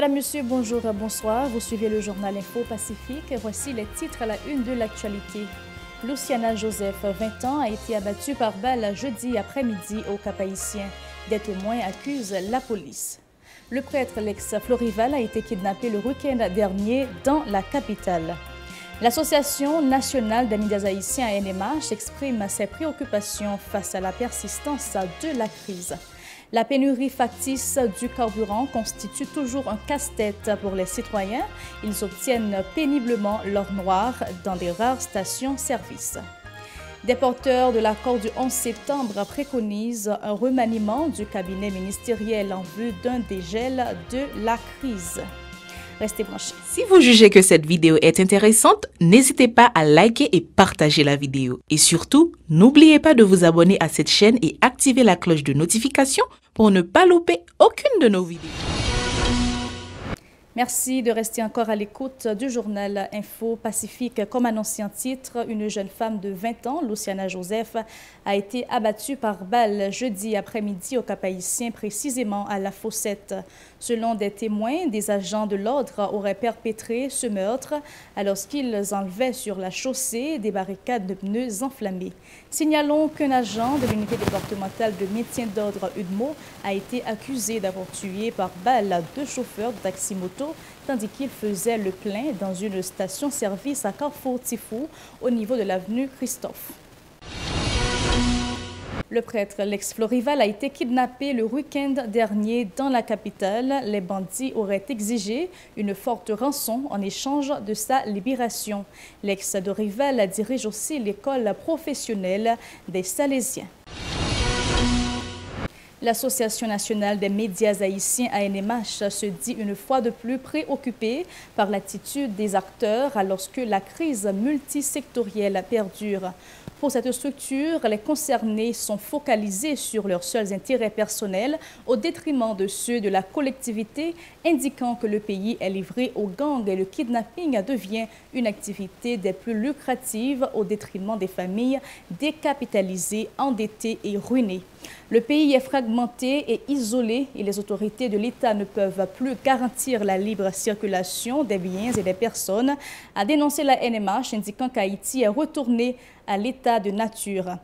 Madame, Monsieur, bonjour, bonsoir. Vous suivez le journal Info Pacifique. Voici les titres à la une de l'actualité. Luciana Joseph, 20 ans, a été abattue par balle jeudi après-midi au Cap-Haïtien. Des témoins accusent la police. Le prêtre Lex Florival a été kidnappé le week-end dernier dans la capitale. L'Association nationale des médias haïtiens ANMH exprime ses préoccupations face à la persistance de la crise. La pénurie factice du carburant constitue toujours un casse-tête pour les citoyens. Ils obtiennent péniblement l'or noir dans des rares stations-service. Des porteurs de l'accord du 11 septembre préconisent un remaniement du cabinet ministériel en vue d'un dégel de la crise. Restez branchés. Si vous jugez que cette vidéo est intéressante, n'hésitez pas à liker et partager la vidéo. Et surtout, n'oubliez pas de vous abonner à cette chaîne et activer la cloche de notification pour ne pas louper aucune de nos vidéos. Merci de rester encore à l'écoute du journal Info Pacifique. Comme annoncé en titre, une jeune femme de 20 ans, Luciana Joseph, a été abattue par balle jeudi après-midi au Cap-Haïtien, précisément à La Fossette. Selon des témoins, des agents de l'ordre auraient perpétré ce meurtre alors qu'ils enlevaient sur la chaussée des barricades de pneus enflammés. Signalons qu'un agent de l'unité départementale de maintien d'ordre UDMO a été accusé d'avoir tué par balle deux chauffeurs de taxi-moto tandis qu'il faisait le plein dans une station-service à Carrefour-Tifou au niveau de l'avenue Christophe. Le prêtre Lex Florival a été kidnappé le week-end dernier dans la capitale. Les bandits auraient exigé une forte rançon en échange de sa libération. Lex de Rival dirige aussi l'école professionnelle des Salésiens. L'Association nationale des médias haïtiens ANMH se dit une fois de plus préoccupée par l'attitude des acteurs alors que la crise multisectorielle perdure. Pour cette structure, les concernés sont focalisés sur leurs seuls intérêts personnels au détriment de ceux de la collectivité, indiquant que le pays est livré aux gangs et le kidnapping devient une activité des plus lucratives au détriment des familles décapitalisées, endettées et ruinées. Le pays est fragmenté et isolé et les autorités de l'État ne peuvent plus garantir la libre circulation des biens et des personnes, a dénoncé la NMH, indiquant qu'Haïti est retourné à l'état de nature.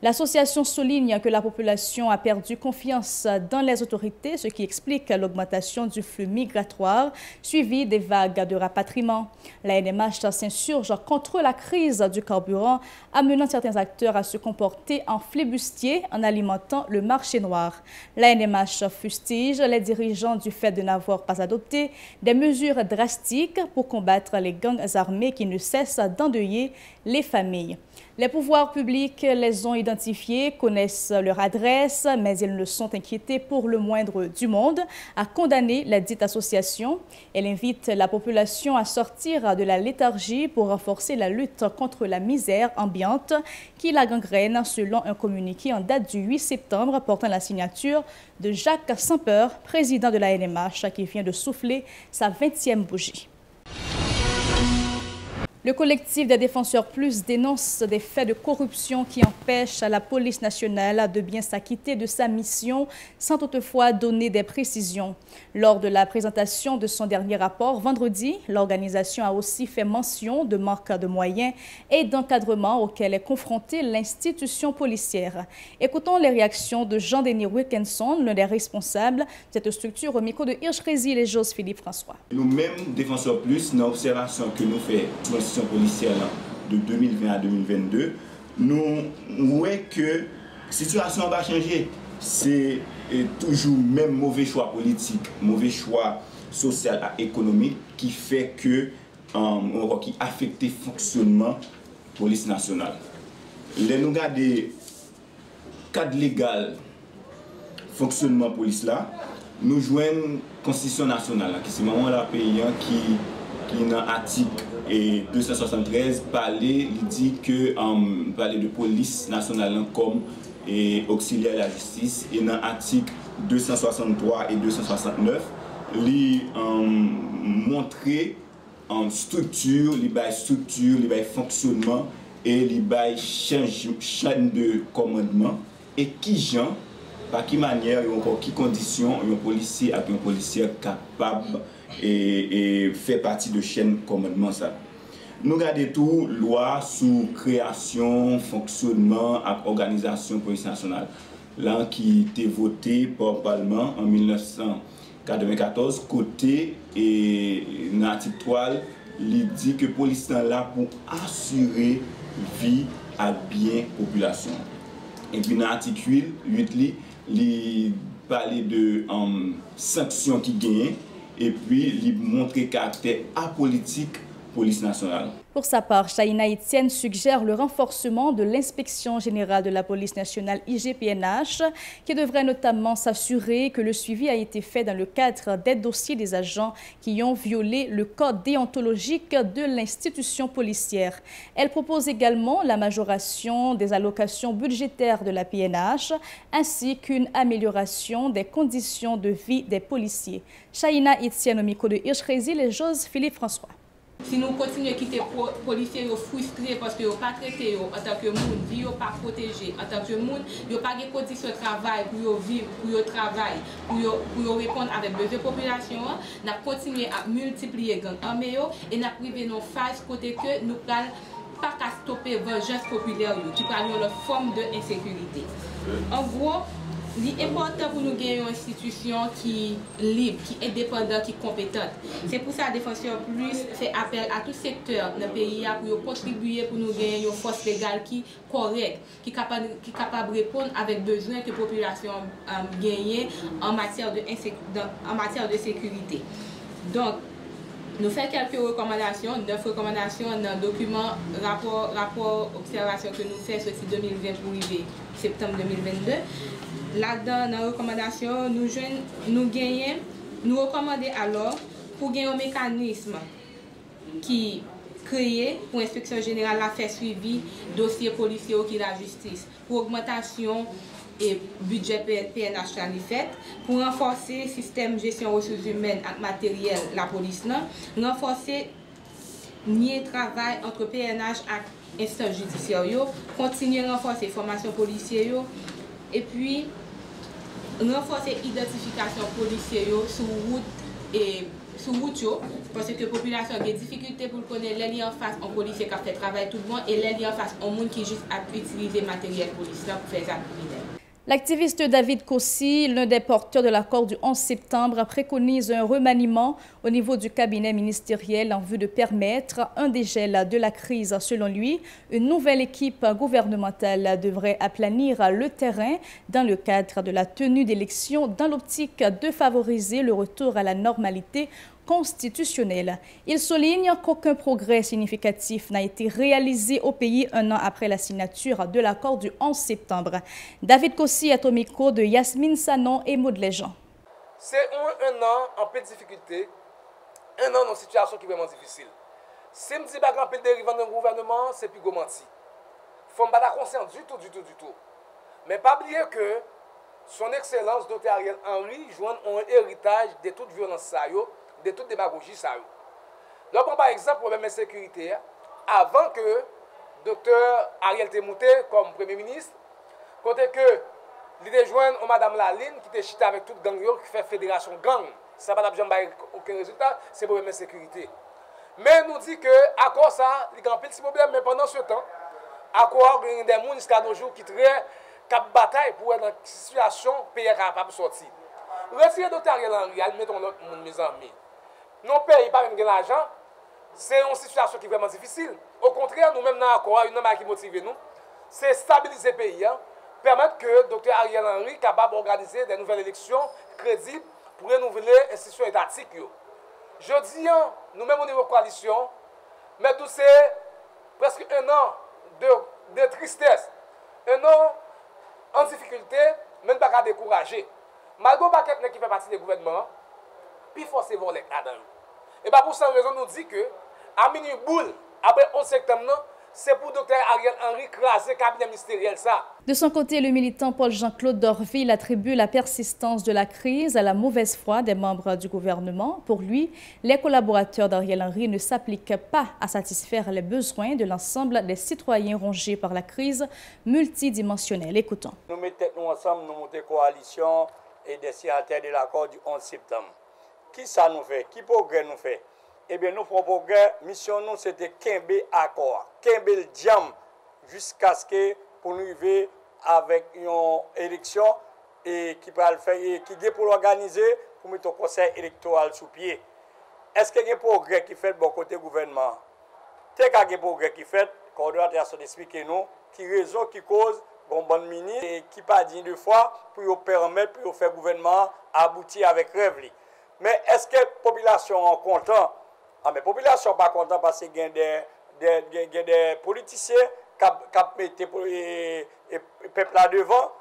L'association souligne que la population a perdu confiance dans les autorités, ce qui explique l'augmentation du flux migratoire suivi des vagues de rapatriement. La NMH s'insurge contre la crise du carburant, amenant certains acteurs à se comporter en flibustiers en alimentant le marché noir. La NMH fustige les dirigeants du fait de n'avoir pas adopté des mesures drastiques pour combattre les gangs armés qui ne cessent d'endeuiller les familles. Les pouvoirs publics les ont identifiés, connaissent leur adresse, mais ils ne sont inquiétés pour le moindre du monde, a condamné la dite association. Elle invite la population à sortir de la léthargie pour renforcer la lutte contre la misère ambiante qui la gangrène, selon un communiqué en date du 8 septembre portant la signature de Jacques Sampeur, président de la NMH, qui vient de souffler sa 20e bougie. Le collectif des Défenseurs Plus dénonce des faits de corruption qui empêchent la police nationale de bien s'acquitter de sa mission sans toutefois donner des précisions. Lors de la présentation de son dernier rapport vendredi, l'organisation a aussi fait mention de manque de moyens et d'encadrement auxquels est confrontée l'institution policière. Écoutons les réactions de Jean-Denis Wilkinson, l'un des responsables de cette structure, au micro de Hirsch Résil et Jose-Philippe François. Nous-mêmes, Défenseurs Plus, dans l'observation que nous faisons policière de 2020 à 2022, nous voyons que la situation va changer. C'est toujours même mauvais choix politique, mauvais choix social et économique qui fait que qui affecte le fonctionnement de la police nationale. Les nous regardons le cadre légal fonctionnement de la police là, nous joignons la Constitution nationale, qui c'est vraiment la pays qui dans l'article 273 il dit que parler de police nationale comme auxiliaire de la justice, et dans l'article 263 et 269 il montrer en structure, les fonctionnement et les chaîne de commandement et qui gens, par quelle manière et encore qui conditions un policier avec un policier capable et fait partie de chaîne commandement ça. Nous regardons tout loi sous création, fonctionnement et organisation police nationale là qui était votée par le Parlement en 1994 côté et dans l'article 3 il dit que la police est là pour assurer vie à bien population. Et puis dans l'article 8 il parlait de sanctions qui gagnent et puis il montre caractère apolitique police nationale. Pour sa part, Chahina Etienne suggère le renforcement de l'inspection générale de la police nationale IGPNH, qui devrait notamment s'assurer que le suivi a été fait dans le cadre des dossiers des agents qui ont violé le code déontologique de l'institution policière. Elle propose également la majoration des allocations budgétaires de la PNH, ainsi qu'une amélioration des conditions de vie des policiers. Chahina Etienne au micro de Hirsch-Résil et Jose Philippe François. Si nous continuons à quitter les policiers frustrés parce qu'ils n'ont pas traité en tant que monde, ils n'ont pas protégé en tant que monde, ils n'ont pas de conditions de travail pour vivre, pour travailler, pour répondre avec besoin de la population, nous continuons à multiplier les gangs armés et nous privé nos phases côté que nous ne pas qu'à stopper la vengeance populaire qui parle de forme d'insécurité. En gros, il est important pour nous gagner une institution qui est libre, qui est indépendante, qui est compétente. C'est pour ça que Défenseur Plus fait appel à tout secteur dans le pays pour contribuer pour nous gagner une force légale qui est correcte, qui est capable de répondre avec besoin que la population gagne en matière de sécurité. Donc, nous faisons quelques recommandations, 9 recommandations dans le document rapport observation que nous faisons sorti 2020 pour arriver septembre 2022. Là-dedans, dans la recommandation, nous recommandons alors pour gagner un mécanisme qui créé pour l'inspection générale à faire suivi dossier policier qui la justice, pour augmentation et budget PNH fait, pour renforcer le système de gestion ressources humaines et matériel la police, renforcer le travail entre PNH et instances judiciaires, continuer à renforcer la formation policière et puis renforcer l'identification policière sur route et sur route parce que la population a des difficultés pour connaître les liens en face en policier qui fait travail tout le monde et les liens en face en monde qui juste a utiliser matériel policier pour faire ça. L'activiste David Kossi, l'un des porteurs de l'accord du 11 septembre, préconise un remaniement au niveau du cabinet ministériel en vue de permettre un dégel de la crise. Selon lui, une nouvelle équipe gouvernementale devrait aplanir le terrain dans le cadre de la tenue d'élections dans l'optique de favoriser le retour à la normalité constitutionnelle. Il souligne qu'aucun progrès significatif n'a été réalisé au pays un an après la signature de l'accord du 11 septembre. David Kossi est au micro de Yasmine Sanon et Maud Léjean. C'est un an en peu de difficulté, un an dans une situation qui est vraiment difficile. Si je me dis que grand peu de dérive dans le gouvernement, c'est plus menti. Il faut pas être conscient du tout. Mais pas oublier que son Excellence, Dr. Ariel Henry, joue un héritage de toute violence, de toute démagogie. Donc, par exemple, pour la sécurité, avant que Dr. Ariel Temouté, comme Premier ministre, côté que l'idée joindre Mme Laline, qui était chita avec toute gang qui fait fédération gang, ça n'a pas aucun résultat, c'est pour la sécurité. Mais nous dit que, à quoi ça, il y a un petit problème, mais pendant ce temps, à quoi il y a des gens jusqu'à nos jours qui très cap bataille pour être dans une situation pays capable de sortir. Retirer Dr. Ariel Henry, mettons l'autre monde, mes amis. Nos pays pas même l'argent, c'est une situation qui est vraiment difficile. Au contraire, nous-mêmes dans l'accord, une chose qui motive nous, c'est stabiliser le pays, permettre que Dr. Ariel Henry soit capable d'organiser des nouvelles élections crédibles pour renouveler l'institution étatique. Je dis, nous-mêmes au niveau de la coalition, mais tout c'est presque un an de tristesse, un an en difficulté, même pas qu'à décourager. Malgré quelqu'un qui fait partie du gouvernement, puis forcément voler là-dedans. Et bien pour cette raison, nous dit que, à minuit boule, après 11 septembre, c'est pour Dr. Ariel Henry craser le cabinet ministériel. De son côté, le militant Paul-Jean-Claude Dorville attribue la persistance de la crise à la mauvaise foi des membres du gouvernement. Pour lui, les collaborateurs d'Ariel Henry ne s'appliquent pas à satisfaire les besoins de l'ensemble des citoyens rongés par la crise multidimensionnelle. Écoutons. Nous mettons ensemble, nous montons coalition et des signataires de l'accord du 11 septembre. qui ça nous fait? Qui progrès nous fait? Eh bien, nous faisons progrès. Mission nous, c'était Kembe accord. Kembe le diam jusqu'à ce que pour nous arriver avec une élection et qui peut le faire et qui est pour l'organiser pour mettre au conseil électoral sous pied. Est-ce qu'il y a un progrès qui fait de bon côté gouvernement? Tel qu'il y a un progrès qui fait, le coordonnateur a expliqué nous, qui raison, qui cause, bon ministre, et qui pas dit deux fois pour permettre, pour faire gouvernement aboutir avec rêve. Mais est-ce que la population est contente? Ah, mais la population n'est pas contente parce qu'il y a des politiciens qui mettent le peuple là devant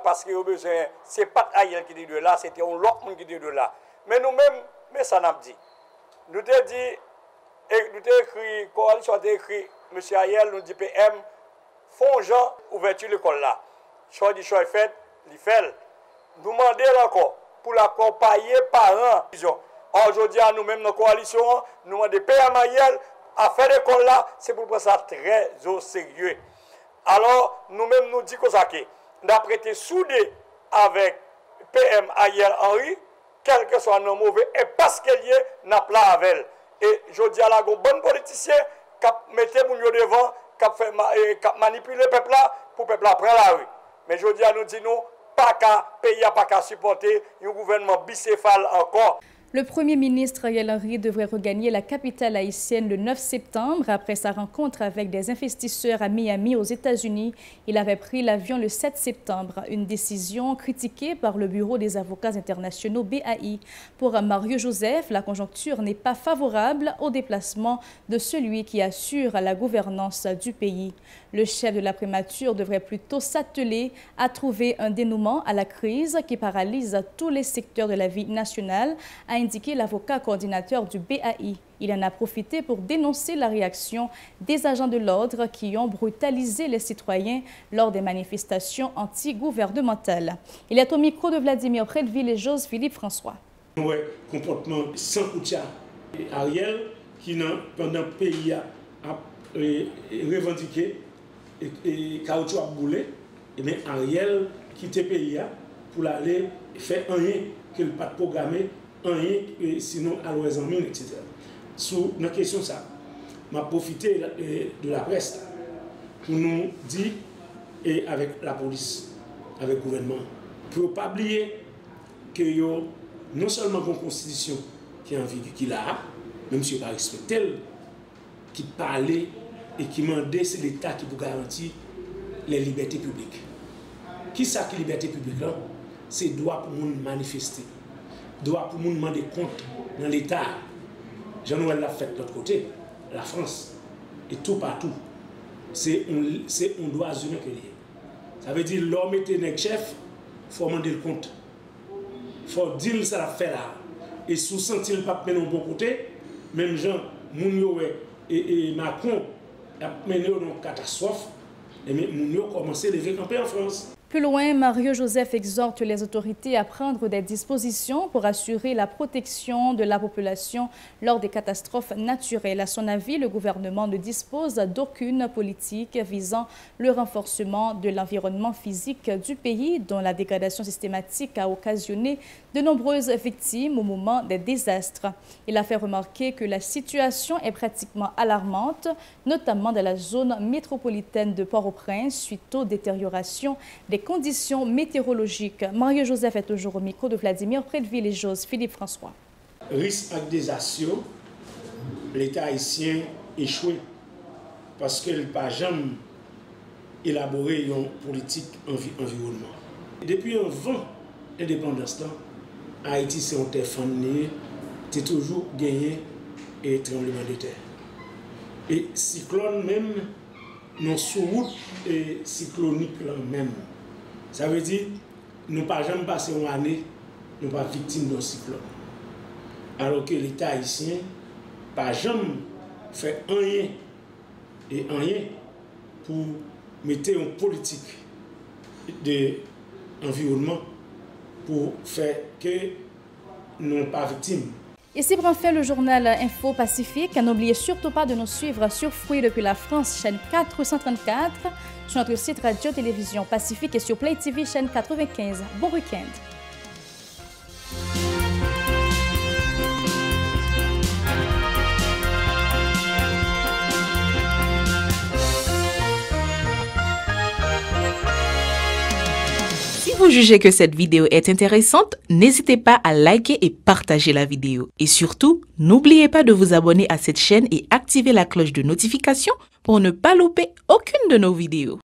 parce qu'ils ont besoin. Ce n'est pas Ariel qui dit de là, c'était l'autre monde qui dit de là. Mais nous-mêmes, mais ça n'a pas dit. Nous avons dit, nous avons écrit, coalition a écrit, M. Ariel nous dit PM, font gens ouverture l'école là. Choix du choix fait, il fait. Nous demandons encore pour l'accompagner parents. Aujourd'hui, nous-mêmes, nos coalitions, nous demandons PM Ariel à faire l'école là, c'est pour prendre ça très au sérieux. Alors, nous-mêmes, nous disons ça que nous avons prêté soudés avec PM Ariel Henry, quel que soit nos mauvais, et parce qu'il y a n'a pas avec elle. Et je dis à la bonne politicien qui mette mon devant, qui manipule le peuple là, pour le peuple là prendre la rue. Mais je dis à nous, disons, pas qu'à payer, pas qu'à supporter un gouvernement bicéphale encore. Le Premier ministre Ariel Henry devrait regagner la capitale haïtienne le 9 septembre après sa rencontre avec des investisseurs à Miami aux États-Unis. Il avait pris l'avion le 7 septembre, une décision critiquée par le Bureau des avocats internationaux BAI. Pour Mario Joseph, la conjoncture n'est pas favorable au déplacement de celui qui assure la gouvernance du pays. Le chef de la primature devrait plutôt s'atteler à trouver un dénouement à la crise qui paralyse tous les secteurs de la vie nationale, a indiqué l'avocat coordinateur du BAI. Il en a profité pour dénoncer la réaction des agents de l'ordre qui ont brutalisé les citoyens lors des manifestations anti-gouvernementales. Il est au micro de Vladimir Prédeville et Jose Philippe François. Oui, comportement sans coutia. Ariel, qui pendant le pays a revendiqué et caoutchouc a boulé, et bien Ariel quitte le pays pour aller faire rien qu'il n'a pas programmé, rien sinon à l'ouest etc. Sur la question ça, m'a profité de la presse pour nous dire, et avec la police, avec le gouvernement, pour ne pas oublier que non seulement une constitution qui est en vigueur, qui l'a, même si on ne respecte elle, qui parlait et qui demandait, c'est l'État qui peut garantir les libertés publiques. Qui ça qui liberté publique là? C'est droit pour nous manifester, droit pour nous demander compte dans l'État. Jean-Noël l'a fait de l'autre côté, la France, et tout partout. C'est un droit humain que lié. Ça veut dire l'homme était un chef, il faut demander le compte. Il faut dire ça l'a fait là. Et sous sentir le pape mener au bon côté, même Jean, Mounio et Macron a mené une catastrophe, et Mounio a commencé à lever camper en France. Plus loin, Mario Joseph exhorte les autorités à prendre des dispositions pour assurer la protection de la population lors des catastrophes naturelles. À son avis, le gouvernement ne dispose d'aucune politique visant le renforcement de l'environnement physique du pays, dont la dégradation systématique a occasionné de nombreuses victimes au moment des désastres. Il a fait remarquer que la situation est pratiquement alarmante, notamment dans la zone métropolitaine de Port-au-Prince, suite aux détériorations des conditions météorologiques. Mario Joseph est toujours au micro de Vladimir Prédeville et Jose Philippe François. Risque avec des actions, l'État haïtien échoué parce qu'il n'a pas jamais élaboré une politique environnement. Depuis un vent indépendance, Haïti c'est un terre fannée, c'est toujours gagné et tremblement de terre. Et cyclone même, non sous-route et cyclonique même. Ça veut dire nous n'avons pas jamais passé une année, nous ne sommes pas victimes d'un cyclone. Alors que l'État haïtien n'a jamais fait rien et rien pour mettre une politique d'environnement pour faire que nous ne sommes pas victimes. Ici prend fin le journal Info Pacifique. N'oubliez surtout pas de nous suivre sur Fruits depuis la France, chaîne 434, sur notre site Radio-Télévision Pacifique et sur Play TV, chaîne 95. Bon week-end. jugez que cette vidéo est intéressante, n'hésitez pas à liker et partager la vidéo. Et surtout, n'oubliez pas de vous abonner à cette chaîne et activer la cloche de notification pour ne pas louper aucune de nos vidéos.